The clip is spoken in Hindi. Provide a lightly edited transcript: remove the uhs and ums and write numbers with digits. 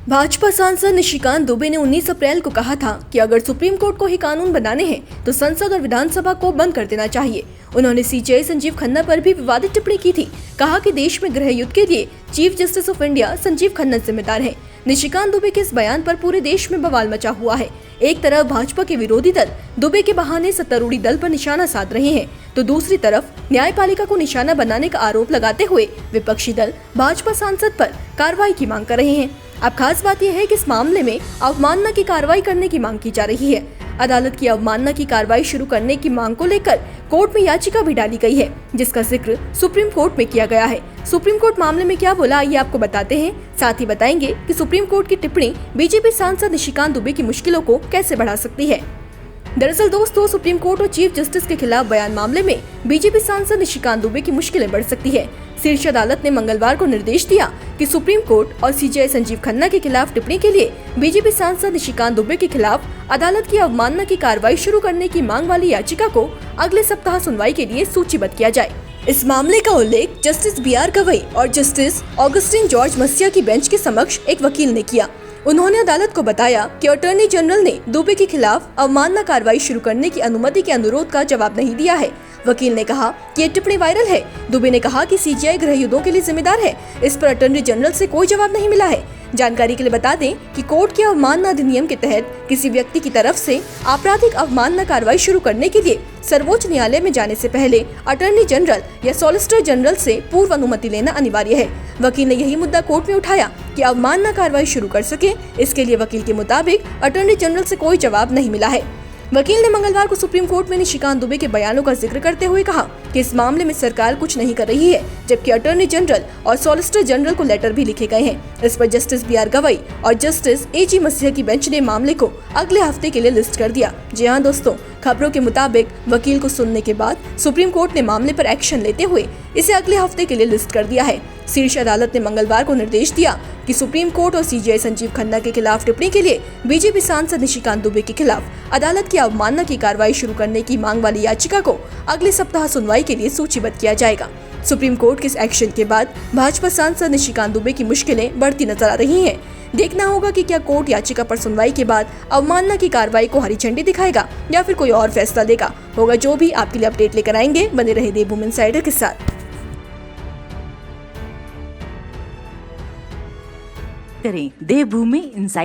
भाजपा सांसद निशिकांत दुबे ने 19 अप्रैल को कहा था कि अगर सुप्रीम कोर्ट को ही कानून बनाने हैं तो संसद और विधानसभा को बंद कर देना चाहिए। उन्होंने सीजेआई संजीव खन्ना पर भी विवादित टिप्पणी की थी। कहा कि देश में गृह युद्ध के लिए chief justice of India Sanjeev Khanna जिम्मेदार हैं। निशिकांत दुबे के इस बयान पर पूरे देश में बवाल मचा हुआ है। एक तरफ भाजपा के विरोधी दल दुबे के बहाने सत्तारूढ़ी दल पर निशाना साध रहे हैं, तो दूसरी तरफ न्यायपालिका को निशाना बनाने का आरोप लगाते हुए विपक्षी दल भाजपा सांसद पर कार्रवाई की मांग कर रहे हैं। अब खास बात यह है कि इस मामले में अवमानना की कार्रवाई करने की मांग की जा रही है। अदालत की अवमानना की कार्रवाई शुरू करने की मांग को लेकर कोर्ट में याचिका भी डाली गई है, जिसका जिक्र सुप्रीम कोर्ट में किया गया है। सुप्रीम कोर्ट मामले में क्या बोला, आइए आपको बताते हैं। साथ ही बताएंगे कि सुप्रीम कोर्ट की टिप्पणी बीजेपी सांसद निशिकांत दुबे की मुश्किलों को कैसे बढ़ा सकती है। दरअसल दोस्तों, सुप्रीम कोर्ट और चीफ जस्टिस के खिलाफ बयान मामले में बीजेपी सांसद निशिकांत दुबे की मुश्किलें बढ़ सकती है। शीर्ष अदालत ने मंगलवार को निर्देश दिया कि सुप्रीम कोर्ट और सीजेआई संजीव खन्ना के खिलाफ टिप्पणी के लिए बीजेपी सांसद निशिकांत दुबे के खिलाफ अदालत की अवमानना की कार्रवाई शुरू करने की मांग वाली याचिका को अगले सप्ताह सुनवाई के लिए सूचीबद्ध किया जाए। इस मामले का उल्लेख जस्टिस BR गवई और जस्टिस ऑगस्टिन जॉर्ज मसिया की बेंच के समक्ष एक वकील ने किया। उन्होंने अदालत को बताया कि अटॉर्नी जनरल ने दुबे के खिलाफ अवमानना कार्रवाई शुरू करने की अनुमति के अनुरोध का जवाब नहीं दिया है। वकील ने कहा कि ये टिप्पणी वायरल है। दुबे ने कहा कि सीजीआई गृह युद्धों के लिए जिम्मेदार है। इस पर अटॉर्नी जनरल से कोई जवाब नहीं मिला है। जानकारी के लिए बता दें कि कोर्ट के अवमानना अधिनियम के तहत किसी व्यक्ति की तरफ से आपराधिक अवमानना कार्रवाई शुरू करने के लिए सर्वोच्च न्यायालय में जाने से पहले अटॉर्नी जनरल या सॉलिसिटर जनरल से पूर्व अनुमति लेना अनिवार्य है। वकील ने यही मुद्दा कोर्ट में उठाया कि अवमानना कार्रवाई शुरू कर सके, इसके लिए वकील के मुताबिक अटॉर्नी जनरल से कोई जवाब नहीं मिला है। वकील ने मंगलवार को सुप्रीम कोर्ट में निशिकांत दुबे के बयानों का जिक्र करते हुए कहा कि इस मामले में सरकार कुछ नहीं कर रही है, जबकि अटॉर्नी जनरल और सॉलिसिटर जनरल को लेटर भी लिखे गए हैं। इस पर जस्टिस BR गवई और जस्टिस AG मसिया की बेंच ने मामले को अगले हफ्ते के लिए लिस्ट कर दिया। जी हाँ दोस्तों, खबरों के मुताबिक वकील को सुनने के बाद सुप्रीम कोर्ट ने मामले पर एक्शन लेते हुए इसे अगले हफ्ते के लिए लिस्ट कर दिया है। शीर्ष अदालत ने मंगलवार को निर्देश दिया कि सुप्रीम कोर्ट और सीजीआई संजीव खन्ना के खिलाफ टिप्पणी के लिए बीजेपी सांसद निशिकांत दुबे के खिलाफ अदालत की अवमानना की कार्रवाई शुरू करने की मांग वाली याचिका को अगले सप्ताह सुनवाई के लिए सूचीबद्ध किया जाएगा। सुप्रीम कोर्ट के इस एक्शन के बाद भाजपा सांसद निशिकांत दुबे की मुश्किलें बढ़ती नजर आ रही हैं। देखना होगा कि क्या कोर्ट याचिका पर सुनवाई के बाद अवमानना की कार्रवाई को हरी झंडी दिखाएगा या फिर कोई और फैसला लेगा। होगा जो भी, आपके लिए अपडेट लेकर आएंगे। बने रहे देवभूमि इनसाइडर के साथ। करें देवभूमि इनसाइडर।